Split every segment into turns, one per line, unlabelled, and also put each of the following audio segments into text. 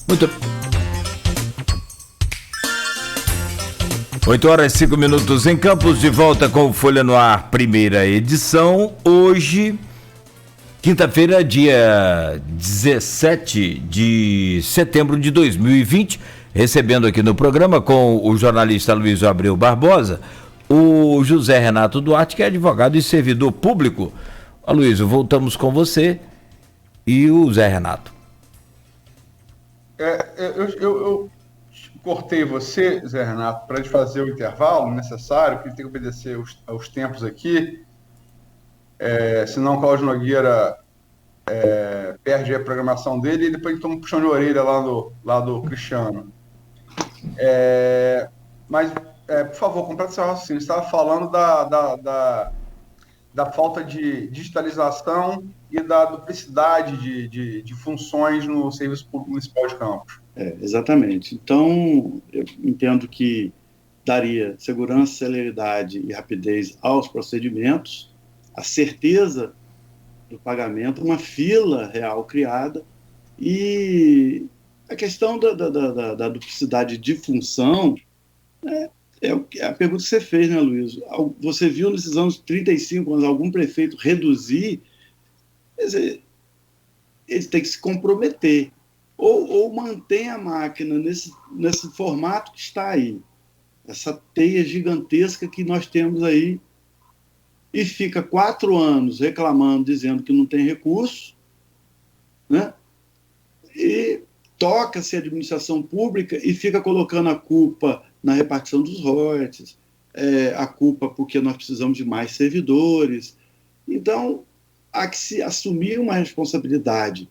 Muito. 8h05 em Campos, de volta com o Folha no Ar, primeira edição. Hoje, quinta-feira, dia 17 de setembro de 2020, recebendo aqui no programa com o jornalista Luiz Abreu Barbosa, o José Renato Duarte, que é advogado e servidor público. Aloysio, voltamos com você e o Zé Renato.
Eu cortei você, Zé Renato, para de fazer o intervalo necessário, que ele tem que obedecer aos tempos aqui, senão o Cláudio Nogueira perde a programação dele e depois ele toma um puxão de orelha lá do Cristiano. Mas, por favor, complete seu raciocínio. Você estava falando da falta de digitalização e da duplicidade de funções no Serviço Público Municipal de Campos.
Exatamente. Então, eu entendo que daria segurança, celeridade e rapidez aos procedimentos, a certeza do pagamento, uma fila real criada, e a questão da duplicidade de função é a pergunta que você fez, né, Luiz? Você viu nesses anos 35 anos algum prefeito reduzir? Quer dizer, ele tem que se comprometer. Ou mantém a máquina nesse formato que está aí, essa teia gigantesca que nós temos aí, e fica 4 anos reclamando, dizendo que não tem recurso, né? E toca-se a administração pública e fica colocando a culpa na repartição dos royalties, a culpa porque nós precisamos de mais servidores. Então, há que se assumir uma responsabilidade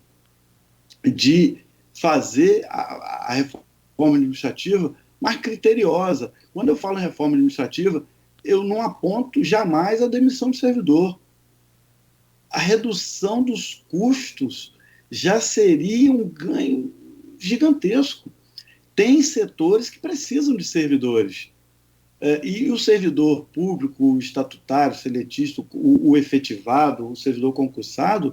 de fazer a reforma administrativa mais criteriosa. Quando eu falo em reforma administrativa, eu não aponto jamais a demissão de servidor. A redução dos custos já seria um ganho gigantesco. Tem setores que precisam de servidores. E o servidor público, o estatutário, seletista, o efetivado, o servidor concursado,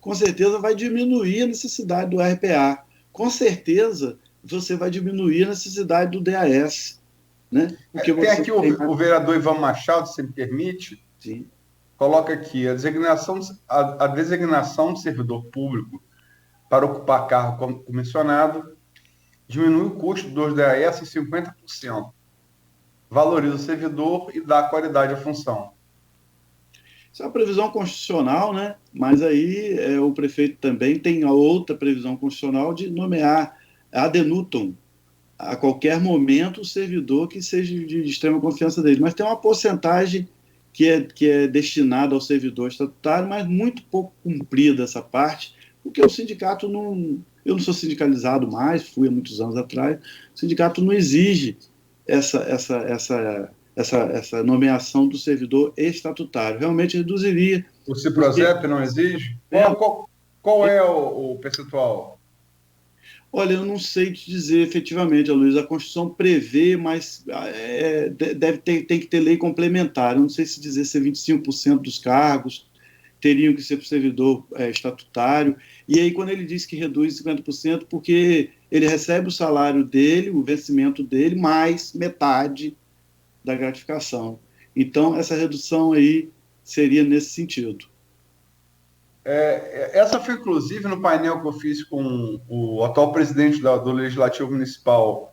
com certeza vai diminuir a necessidade do RPA. Com certeza você vai diminuir a necessidade do DAS. Né?
Porque tem aqui o vereador Ivan Machado, se me permite.
Sim.
Coloca aqui a designação de servidor público para ocupar cargo comissionado diminui o custo dos DAS em 50%. Valoriza o servidor e dá qualidade à função.
Isso é uma previsão constitucional, né? Mas aí o prefeito também tem a outra previsão constitucional de nomear ad nutum, a qualquer momento, o servidor que seja de extrema confiança dele. Mas tem uma porcentagem que é destinada ao servidor estatutário, mas muito pouco cumprida essa parte, porque o sindicato não... Eu não sou sindicalizado mais, fui há muitos anos atrás. O sindicato não exige essa nomeação do servidor estatutário. Realmente reduziria.
O Ciprozep não exige? Qual é o percentual?
Olha, eu não sei te dizer efetivamente, Luiz. A Constituição prevê, mas tem que ter lei complementar. Eu não sei se dizer se 25% dos cargos teriam que ser para o servidor estatutário. E aí, quando ele diz que reduz 50%, porque ele recebe o salário dele, o vencimento dele, mais metade da gratificação. Então, essa redução aí seria nesse sentido.
Essa foi, inclusive, no painel que eu fiz com o atual presidente do Legislativo Municipal,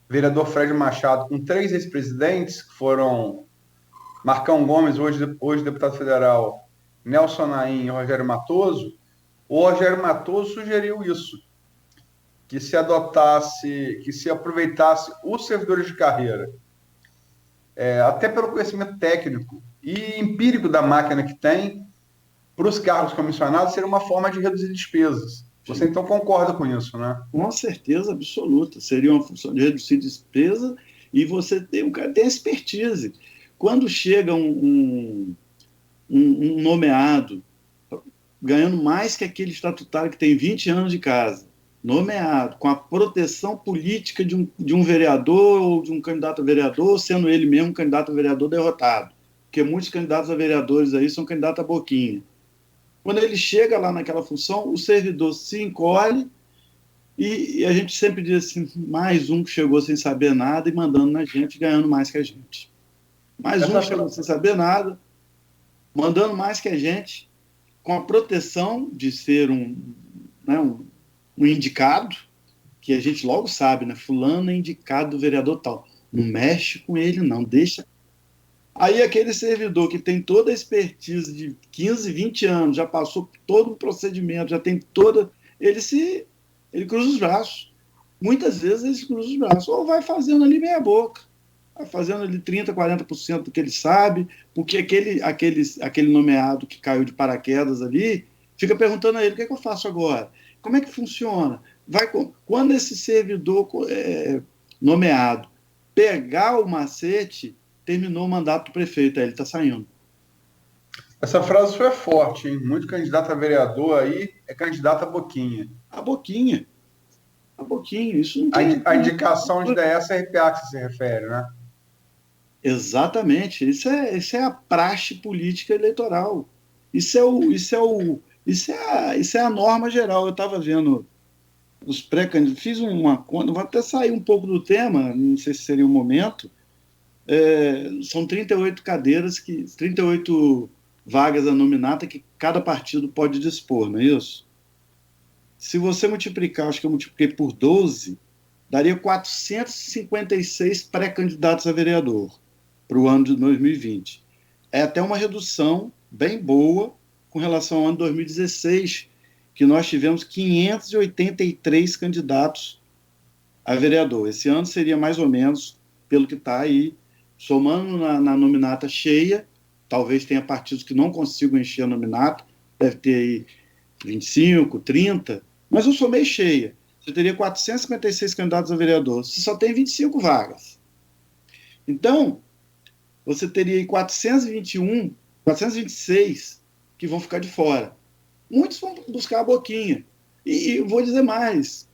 vereador Fred Machado, com 3 ex-presidentes, que foram Marcão Gomes, hoje deputado federal, Nelson Naim e Rogério Matoso. O Rogério Matoso sugeriu isso, que se aproveitasse os servidores de carreira, até pelo conhecimento técnico e empírico da máquina que tem, para os cargos comissionados, seria uma forma de reduzir despesas. Você, então, concorda com isso, né?
Com certeza absoluta. Seria uma função de reduzir despesa e você tem expertise. Quando chega um nomeado ganhando mais que aquele estatutário que tem 20 anos de casa, nomeado, com a proteção política de um vereador ou de um candidato a vereador, sendo ele mesmo um candidato a vereador derrotado, porque muitos candidatos a vereadores aí são candidatos a boquinha. Quando ele chega lá naquela função, o servidor se encolhe E a gente sempre diz assim, mais um que chegou sem saber nada e mandando na gente, ganhando mais que a gente. Mais um que chegou sem saber nada, mandando mais que a gente, com a proteção de ser né, um indicado, que a gente logo sabe, né? Fulano é indicado do vereador tal. Não mexe com ele, não, deixa. Aí aquele servidor que tem toda a expertise de 15, 20 anos, já passou por todo o procedimento, já tem toda... Ele cruza os braços. Muitas vezes ele cruza os braços. Ou vai fazendo ali meia boca. Vai fazendo ali 30%, 40% do que ele sabe, porque aquele nomeado que caiu de paraquedas ali, fica perguntando a ele, o que é que eu faço agora? Como é que funciona? Quando esse servidor nomeado pegar o macete, terminou o mandato do prefeito, aí ele está saindo.
Essa frase foi forte, hein? Muito candidato a vereador aí é candidato a boquinha.
A boquinha. A boquinha. Isso não tem...
A indicação de DSRPA que você se refere, né?
Exatamente. Isso é a praxe política eleitoral. Isso é a norma geral. Eu estava vendo os pré-candidatos, fiz uma conta, vou até sair um pouco do tema, não sei se seria o momento. São 38 cadeiras, 38 vagas a nominata que cada partido pode dispor, não é isso? Se você multiplicar, acho que eu multipliquei por 12, daria 456 pré-candidatos a vereador para o ano de 2020. É até uma redução bem boa com relação ao ano de 2016, que nós tivemos 583 candidatos a vereador. Esse ano seria mais ou menos, pelo que está aí, somando na nominata cheia, talvez tenha partidos que não consigam encher a nominata, deve ter aí 25, 30, mas eu somei cheia. Você teria 456 candidatos a vereador, você só tem 25 vagas. Então, você teria aí 426 que vão ficar de fora. Muitos vão buscar a boquinha. E vou dizer mais,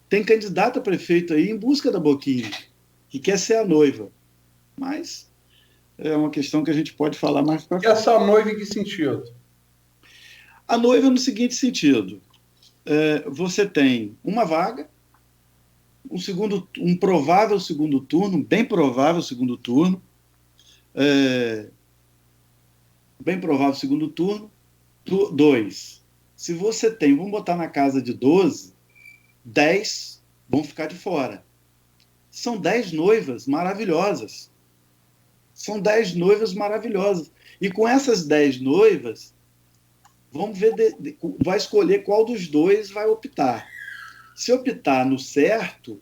tem candidato a prefeito aí em busca da boquinha, que quer ser a noiva. Mas é uma questão que a gente pode falar mais para frente.
E essa noiva em que sentido?
A noiva no seguinte sentido. Você tem uma vaga, um provável segundo turno, bem provável segundo turno, bem provável segundo turno, 2. Se você tem, vamos botar na casa de 12, 10 vão ficar de fora. São 10 noivas maravilhosas. São 10 noivas maravilhosas. E com essas 10 noivas, vamos ver, vai escolher qual dos dois vai optar. Se optar no certo,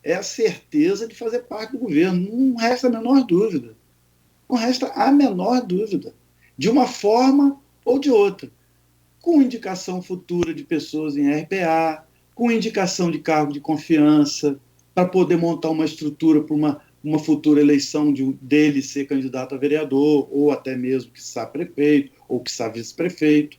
é a certeza de fazer parte do governo. Não resta a menor dúvida. Não resta a menor dúvida. De uma forma ou de outra. Com indicação futura de pessoas em RPA, com indicação de cargo de confiança, para poder montar uma estrutura para uma futura eleição dele ser candidato a vereador, ou até mesmo que quiçá prefeito, ou que quiçá vice-prefeito.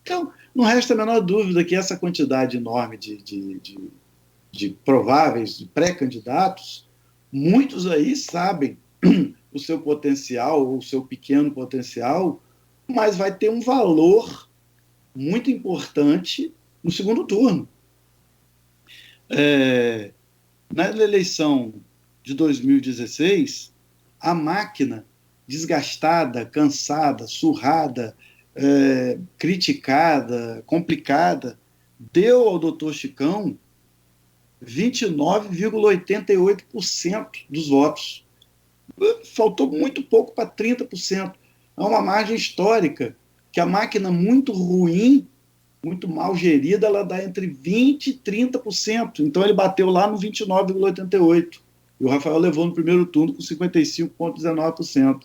Então, não resta a menor dúvida que essa quantidade enorme de prováveis, de pré-candidatos, muitos aí sabem o seu potencial, ou o seu pequeno potencial, mas vai ter um valor muito importante no segundo turno. Na eleição de 2016, a máquina desgastada, cansada, surrada, criticada, complicada, deu ao doutor Chicão 29,88% dos votos. Faltou muito pouco para 30%. É uma margem histórica que a máquina muito ruim, muito mal gerida, ela dá entre 20% e 30%. Então ele bateu lá no 29,88%. E o Rafael levou no primeiro turno com 55,19%.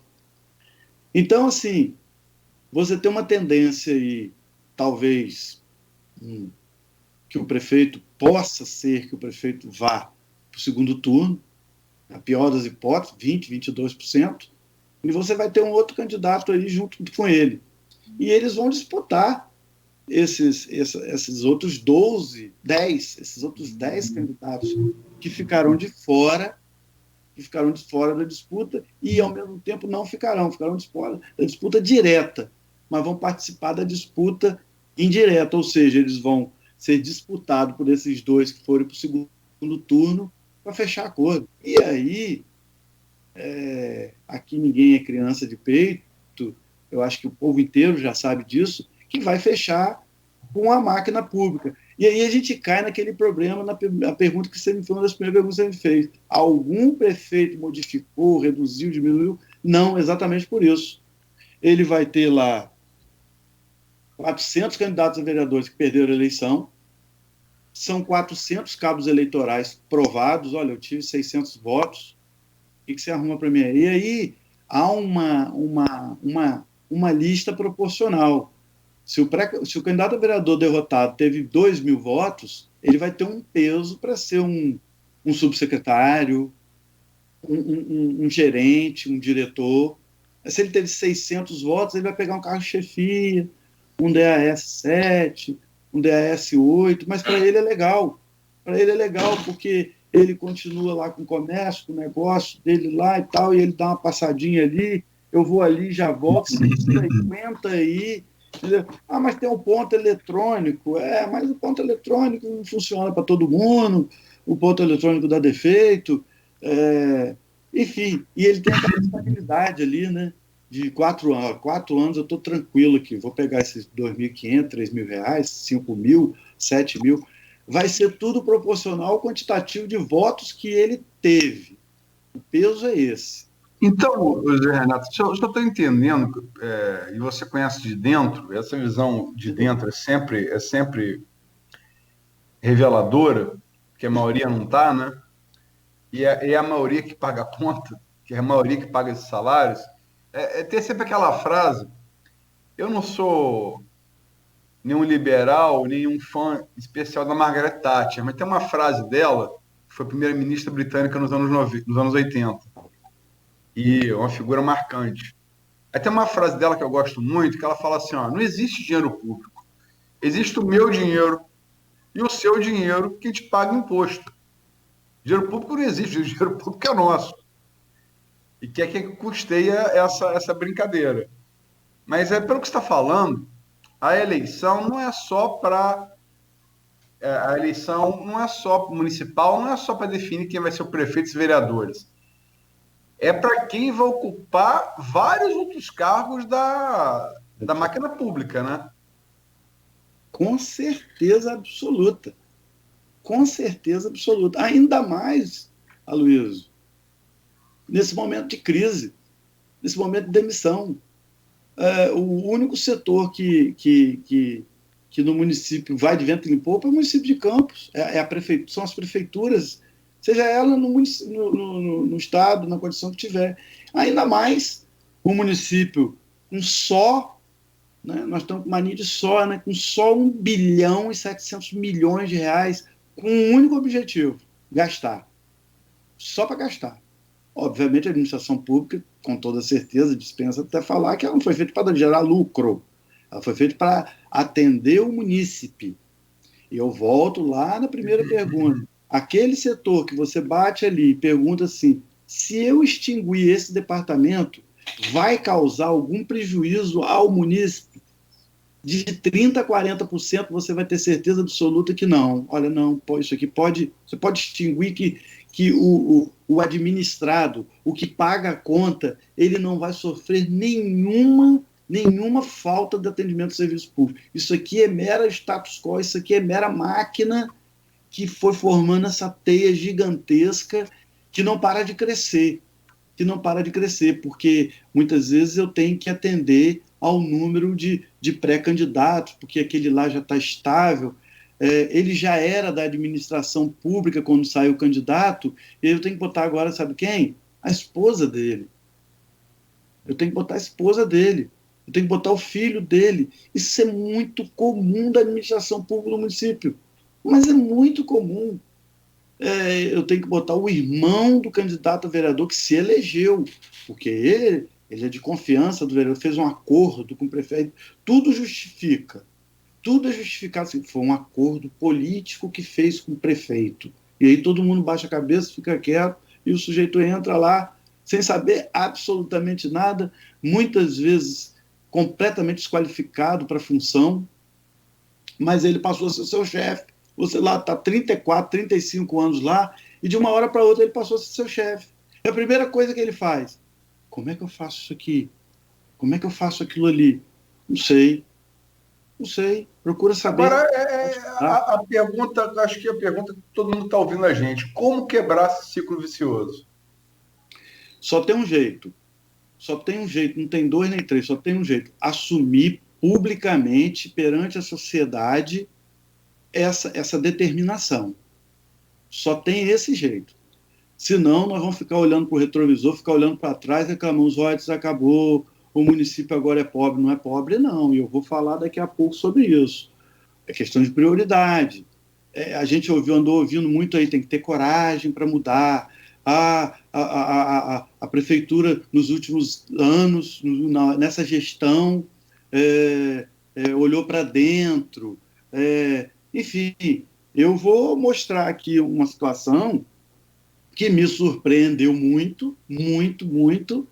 Então, assim, você tem uma tendência aí, talvez, que o prefeito possa ser, que o prefeito vá para o segundo turno, a pior das hipóteses, 20%, 22%, e você vai ter um outro candidato aí junto com ele. E eles vão disputar esses outros 10 candidatos que ficarão de fora da disputa e, ao mesmo tempo, não ficarão de fora da disputa direta, mas vão participar da disputa indireta, ou seja, eles vão ser disputado por esses dois que forem para o segundo turno para fechar acordo. E aí, aqui ninguém é criança de peito, eu acho que o povo inteiro já sabe disso, que vai fechar com a máquina pública. E aí a gente cai naquele problema, na pergunta que você me fez, uma das primeiras perguntas que você me fez. Algum prefeito modificou, reduziu, diminuiu? Não, exatamente por isso. Ele vai ter lá 400 candidatos a vereadores que perderam a eleição, são 400 cabos eleitorais provados, olha, eu tive 600 votos, o que você arruma para mim? E aí há uma lista proporcional. Se o candidato a vereador derrotado teve 2.000 votos, ele vai ter um peso para ser um subsecretário, um gerente, um diretor. Se ele teve 600 votos, ele vai pegar um cargo de chefia, um DAS 7, um DAS 8, mas para ele é legal. Para ele é legal porque ele continua lá com o comércio, com o negócio dele lá e tal, e ele dá uma passadinha ali, eu vou ali, já volto, 50 aí. Entendeu? Mas tem um ponto eletrônico. Mas o ponto eletrônico não funciona para todo mundo, o ponto eletrônico dá defeito. Enfim, e ele tem aquela estabilidade ali, né? De 4 anos. 4 anos eu estou tranquilo aqui, vou pegar esses R$2.500, R$3.000, 5.000, 7.000. Vai ser tudo proporcional ao quantitativo de votos que ele teve. O peso é esse.
Então, José Renato, se eu estou entendendo, e você conhece de dentro, essa visão de dentro é sempre reveladora, que a maioria não está, né? E é a maioria que paga a conta, que é a maioria que paga esses salários. Tem sempre aquela frase, eu não sou nenhum liberal, nenhum fã especial da Margaret Thatcher, mas tem uma frase dela, que foi primeira-ministra britânica nos anos 80. E uma figura marcante. Aí tem uma frase dela que eu gosto muito, que ela fala assim, não existe dinheiro público, existe o meu dinheiro e o seu dinheiro que a gente paga imposto. Dinheiro público não existe, o dinheiro público é nosso. E que é quem custeia essa brincadeira. Mas pelo que você está falando, a eleição não é só municipal, não é só para definir quem vai ser o prefeito e os vereadores. É para quem vai ocupar vários outros cargos da máquina pública, né?
Com certeza absoluta. Com certeza absoluta. Ainda mais, Aloysio, nesse momento de crise, nesse momento de demissão. O único setor que no município vai de vento em popa é o município de Campos. São as prefeituras, seja ela no estado, na condição que tiver. Ainda mais o município com só, né, nós estamos com mania de só, né, com só 1.700.000.000 de reais, com um único objetivo, gastar. Só para gastar. Obviamente, a administração pública, com toda certeza, dispensa até falar que ela não foi feita para gerar lucro. Ela foi feita para atender o munícipe. E eu volto lá na primeira pergunta. Aquele setor que você bate ali e pergunta assim, se eu extinguir esse departamento, vai causar algum prejuízo ao munícipe? De 30% a 40% você vai ter certeza absoluta que não. Olha, não, isso aqui você pode extinguir que o administrado, o que paga a conta, ele não vai sofrer nenhuma falta de atendimento ao serviço público. Isso aqui é mera status quo, isso aqui é mera máquina que foi formando essa teia gigantesca que não para de crescer. Porque muitas vezes eu tenho que atender ao número de pré-candidatos, porque aquele lá já está estável, ele já era da administração pública quando saiu o candidato, e eu tenho que botar agora, sabe quem? A esposa dele. Eu tenho que botar a esposa dele. Eu tenho que botar o filho dele. Isso é muito comum da administração pública do município. Mas é muito comum. Eu tenho que botar o irmão do candidato a vereador que se elegeu, porque ele é de confiança do vereador, fez um acordo com o prefeito. Tudo justifica. Tudo é justificado. Assim, foi um acordo político que fez com o prefeito. E aí todo mundo baixa a cabeça, fica quieto, e o sujeito entra lá sem saber absolutamente nada, muitas vezes completamente desqualificado para a função, mas ele passou a ser seu chefe. Você lá está 34, 35 anos lá, e de uma hora para outra ele passou a ser seu chefe. E a primeira coisa que ele faz, como é que eu faço isso aqui? Como é que eu faço aquilo ali? Não sei. Não sei. Procura saber.
Agora, a pergunta, acho que a pergunta que todo mundo está ouvindo a gente, como quebrar esse ciclo vicioso?
Só tem um jeito. Só tem um jeito, não tem dois nem três, só tem um jeito. Assumir publicamente perante a sociedade essa determinação. Só tem esse jeito. Senão, nós vamos ficar olhando para o retrovisor, ficar olhando para trás, reclamando, os royalties acabou, o município agora é pobre. Não é pobre, não. E eu vou falar daqui a pouco sobre isso. É questão de prioridade. A gente andou ouvindo muito aí, tem que ter coragem para mudar. A prefeitura, nos últimos anos, nessa gestão, olhou para dentro. Enfim, eu vou mostrar aqui uma situação que me surpreendeu muito, muito, muito,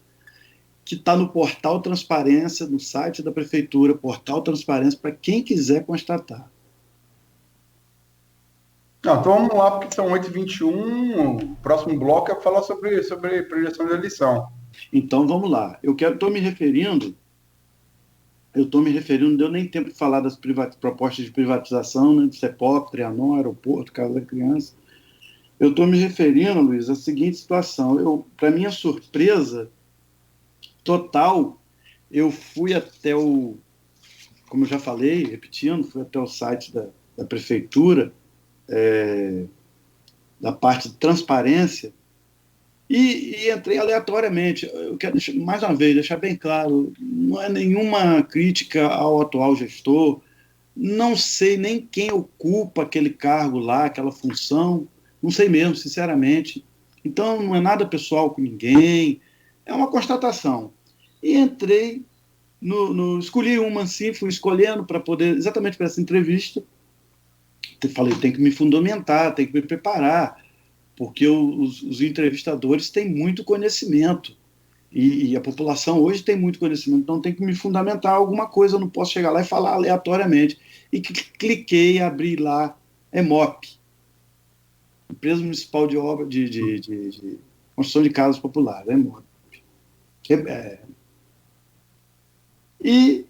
que está no Portal Transparência, no site da Prefeitura, Portal Transparência, para quem quiser constatar.
Não, então vamos lá, porque são 8h21, o próximo bloco é falar sobre projeção de eleição.
Então vamos lá. Estou me referindo, não deu nem tempo de falar das propostas de privatização, né, do CEPOP, Trianon, aeroporto, Casa da Criança. Eu estou me referindo, Luiz, à seguinte situação. Para minha surpresa total, eu fui até como eu já falei, repetindo, fui até o site da Prefeitura, da parte de transparência, e entrei aleatoriamente. Eu quero, mais uma vez, deixar bem claro, não é nenhuma crítica ao atual gestor, não sei nem quem ocupa aquele cargo lá, aquela função, não sei mesmo, sinceramente. Então, não é nada pessoal com ninguém, é uma constatação. E entrei, escolhi uma assim, fui escolhendo para poder, exatamente para essa entrevista. Falei, tem que me fundamentar, tem que me preparar, porque os entrevistadores têm muito conhecimento, e a população hoje tem muito conhecimento, então tem que me fundamentar alguma coisa, eu não posso chegar lá e falar aleatoriamente. E cliquei, abri lá, EMOP, Empresa Municipal de Obra de Construção de Casas Populares, EMOP. E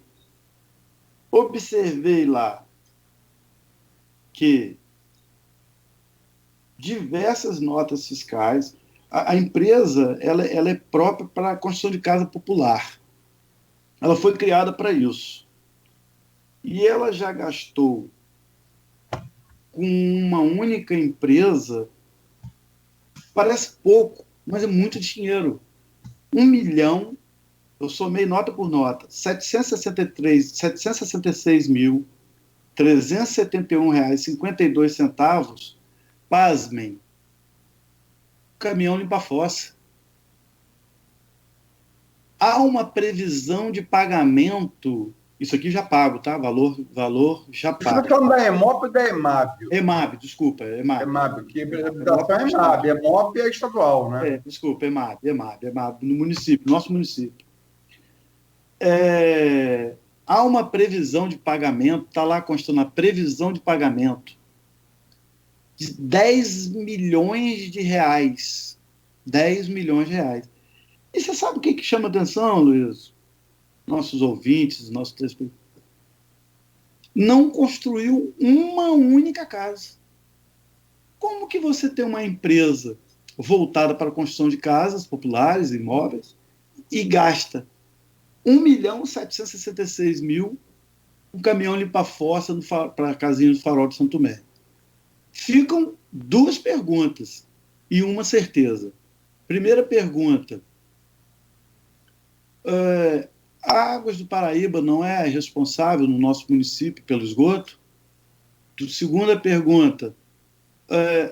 observei lá que diversas notas fiscais, a empresa ela é própria para a construção de casa popular. Ela foi criada para isso. E ela já gastou com uma única empresa, parece pouco, mas é muito dinheiro. 1 milhão, eu somei nota por nota, 766.371,52 R$, pasmem, caminhão limpa a fossa. Há uma previsão de pagamento, isso aqui já pago, tá? Valor já pago.
Você está falando da EMOP ou da EMAB?
EMAB, desculpa, EMAB.
EMAB, que a habitação é EMAB, EMOP é estadual, né?
Desculpa, EMAB, no município, nosso município. Há uma previsão de pagamento, está lá constando a previsão de pagamento de R$10 milhões. 10 milhões de reais. E você sabe o que chama atenção, Luiz? Nossos ouvintes, nossos telespectadores. Não construiu uma única casa. Como que você tem uma empresa voltada para a construção de casas populares, imóveis, e gasta R$1.766.000 um caminhão limpa-fossa para a casinha do Farol de Santo Tomé? Ficam duas perguntas e uma certeza. Primeira pergunta, a Águas do Paraíba não é responsável no nosso município pelo esgoto? Segunda pergunta,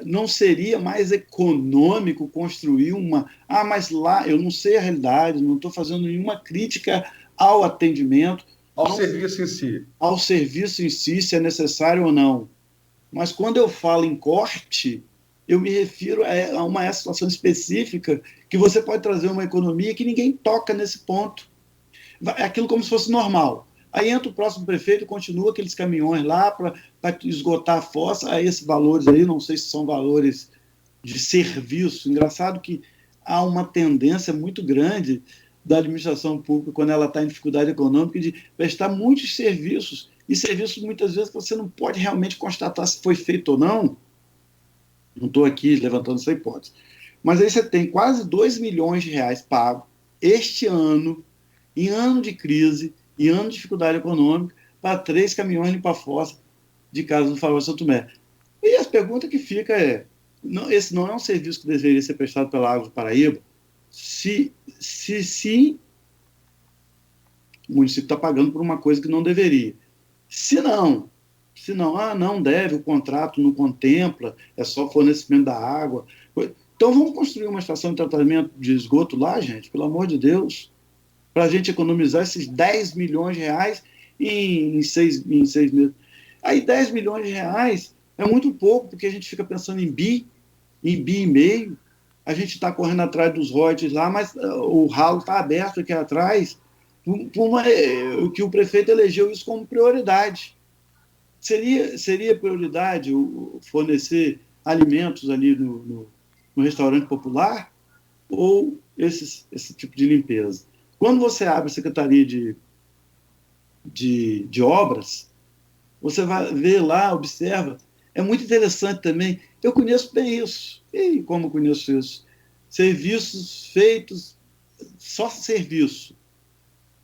não seria mais econômico construir uma... mas lá, eu não sei a realidade, não estou fazendo nenhuma crítica ao atendimento.
Ao serviço em si.
Ao serviço em si, se é necessário ou não. Mas quando eu falo em corte, eu me refiro a uma situação específica que você pode trazer uma economia que ninguém toca nesse ponto. É aquilo como se fosse normal. Aí entra o próximo prefeito e continua aqueles caminhões lá para esgotar a fossa, a esses valores aí, não sei se são valores de serviço. Engraçado que há uma tendência muito grande da administração pública, quando ela está em dificuldade econômica, de prestar muitos serviços, e serviços muitas vezes você não pode realmente constatar se foi feito ou não. Não estou aqui levantando essa hipótese. Mas aí você tem quase 2 milhões de reais pagos este ano, em ano de crise, em ano de dificuldade econômica, para 3 caminhões limpar fossa de casa do Farol São Tomé. E a pergunta que fica é, esse não é um serviço que deveria ser prestado pela Água do Paraíba? Se o município está pagando por uma coisa que não deveria. Se não, não deve, o contrato não contempla, é só fornecimento da água. Então vamos construir uma estação de tratamento de esgoto lá, gente, pelo amor de Deus, para a gente economizar esses 10 milhões de reais em 6 meses. Aí 10 milhões de reais é muito pouco, porque a gente fica pensando em bi e meio, a gente está correndo atrás dos royalties lá, mas o ralo está aberto aqui atrás, que o prefeito elegeu isso como prioridade. Seria prioridade fornecer alimentos ali no restaurante popular ou esse tipo de limpeza? Quando você abre a Secretaria de Obras, você vai ver lá, observa, é muito interessante também. Eu conheço bem isso. E como eu conheço isso? Serviços feitos, só serviço,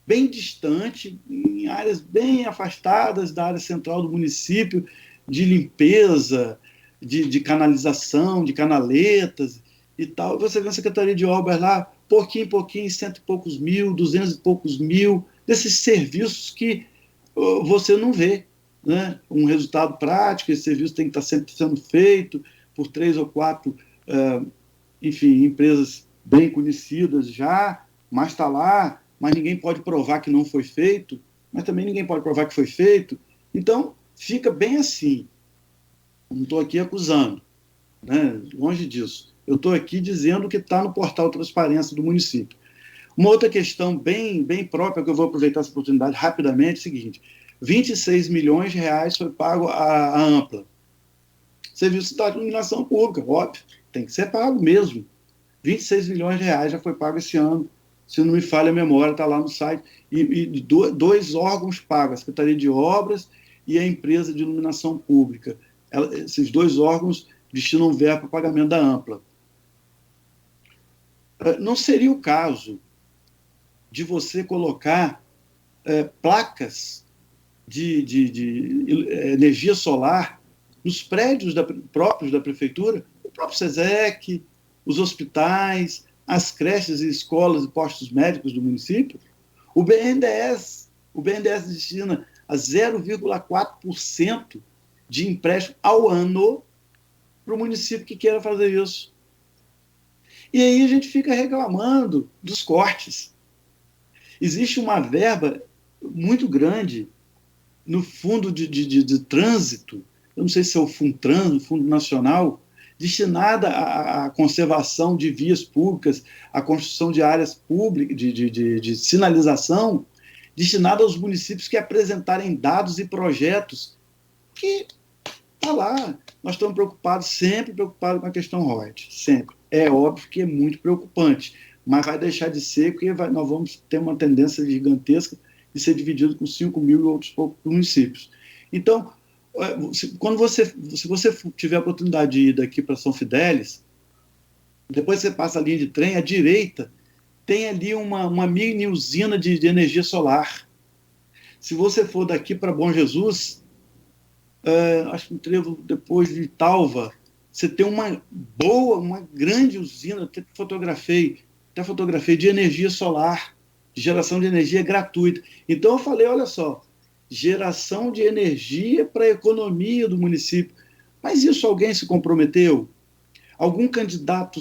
bem distante, em áreas bem afastadas da área central do município, de limpeza, de canalização, de canaletas e tal. Você vê a Secretaria de Obras lá, pouquinho em pouquinho, 100 e poucos mil, 200 e poucos mil, desses serviços que você não vê, né? Um resultado prático, esse serviço tem que estar sempre sendo feito por 3 ou 4, enfim, empresas bem conhecidas já, mas está lá, mas ninguém pode provar que não foi feito, mas também ninguém pode provar que foi feito. Então, fica bem assim. Não estou aqui acusando, né? Longe disso. Eu estou aqui dizendo que está no portal Transparência do município. Uma outra questão bem própria, que eu vou aproveitar essa oportunidade rapidamente, é o seguinte: 26 milhões de reais foi pago à Ampla. Serviço de iluminação pública, óbvio, tem que ser pago mesmo. 26 milhões de reais já foi pago esse ano. Se não me falha a memória, está lá no site. E 2 órgãos pagos, a Secretaria de Obras e a empresa de iluminação pública. Esses 2 órgãos destinam verba para o pagamento da Ampla. Não seria o caso de você colocar placas de energia solar nos prédios próprios da prefeitura, o próprio SESEC, os hospitais, as creches e escolas e postos médicos do município? O BNDES destina a 0,4% de empréstimo ao ano para o município que queira fazer isso. E aí a gente fica reclamando dos cortes. Existe uma verba muito grande no fundo de trânsito, eu não sei se é o FUNTRAN, o Fundo Nacional, destinada à conservação de vias públicas, à construção de áreas públicas, de sinalização, destinada aos municípios que apresentarem dados e projetos que está lá. Nós estamos sempre preocupados com a questão royalties, sempre. É óbvio que é muito preocupante, mas vai deixar de ser, porque nós vamos ter uma tendência gigantesca de ser dividido com 5 mil e outros poucos municípios. Então, se você tiver a oportunidade de ir daqui para São Fidélis, depois você passa a linha de trem, à direita tem ali uma mini usina de energia solar. Se você for daqui para Bom Jesus, acho que um trevo depois de Talva, você tem uma grande usina, até fotografei de energia solar, de geração de energia gratuita. Então eu falei, olha só, geração de energia para a economia do município. Mas isso alguém se comprometeu? Algum candidato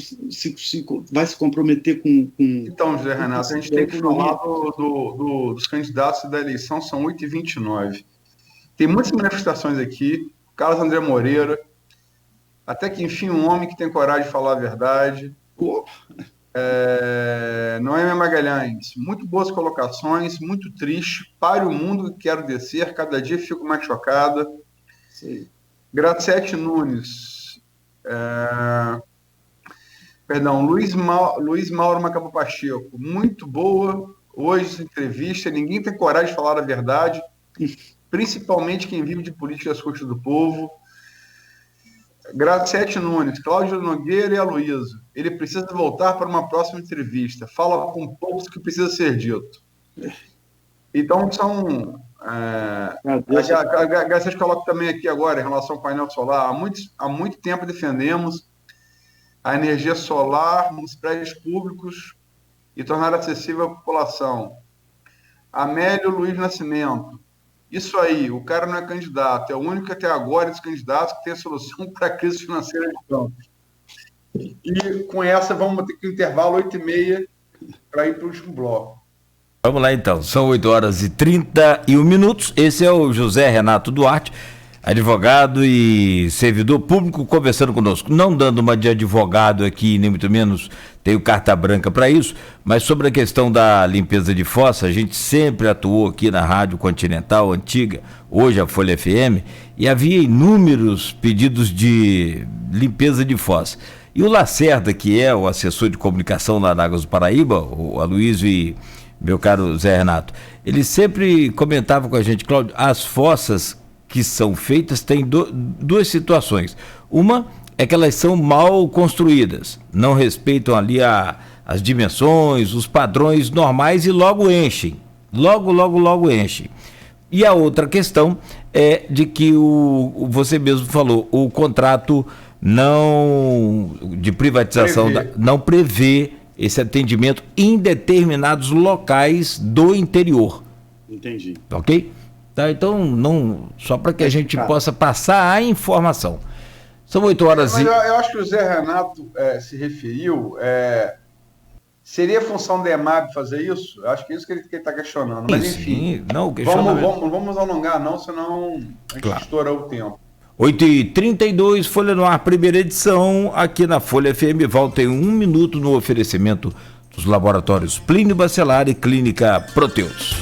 vai se comprometer com...
Então, José Renato, a gente tem que falar dos candidatos da eleição, são 8h29. Tem muitas manifestações aqui, Carlos André Moreira, até que enfim um homem que tem coragem de falar a verdade. Noêmia Magalhães, muito boas colocações, muito triste. Pare o mundo que quero descer, cada dia fico mais chocada.
Sim.
Graciete Nunes. Luiz Mauro Macabo Pacheco, muito boa hoje essa entrevista. Ninguém tem coragem de falar a verdade, principalmente quem vive de política às custas do povo. Graciete Nunes, Cláudio Nogueira e Aloysio. Ele precisa voltar para uma próxima entrevista. Fala com poucos que precisa ser dito. Então, são... A Graciete coloca também aqui agora, em relação ao painel solar. Há muito tempo defendemos a energia solar nos prédios públicos e tornar acessível à população. Amélio Luiz Nascimento. Isso aí, o cara não é candidato, é o único até agora dos candidatos que tem a solução para a crise financeira de Campos. E com essa vamos ter que intervalo 8h30 para ir para o último bloco.
Vamos lá então, são 8h31. Esse é o José Renato Duarte, advogado e servidor público, conversando conosco, não dando uma de advogado aqui, nem muito menos tenho carta branca para isso, mas sobre a questão da limpeza de fossa, a gente sempre atuou aqui na Rádio Continental, antiga, hoje a Folha FM, e havia inúmeros pedidos de limpeza de fossa. E o Lacerda, que é o assessor de comunicação lá na Águas do Paraíba, o Aloysio e meu caro Zé Renato, ele sempre comentava com a gente, Cláudio, as fossas que são feitas têm duas situações. Uma é que elas são mal construídas, não respeitam ali as dimensões, os padrões normais e logo enchem. Logo enchem. E a outra questão é de que você mesmo falou, o contrato de privatização não prevê esse atendimento em determinados locais do interior.
Entendi.
Ok? Tá, então, só para que a gente possa passar a informação. São 8h.
Mas eu acho que o Zé Renato se referiu. Seria função da EMAB fazer isso? Eu acho que é isso que ele está questionando. Mas, enfim,
não,
vamos alongar, não, senão a gente estoura o tempo.
8h32, Folha no Ar, primeira edição, aqui na Folha FM. Volta em 1 minuto no oferecimento dos laboratórios Plínio Bacelar e Clínica Proteus.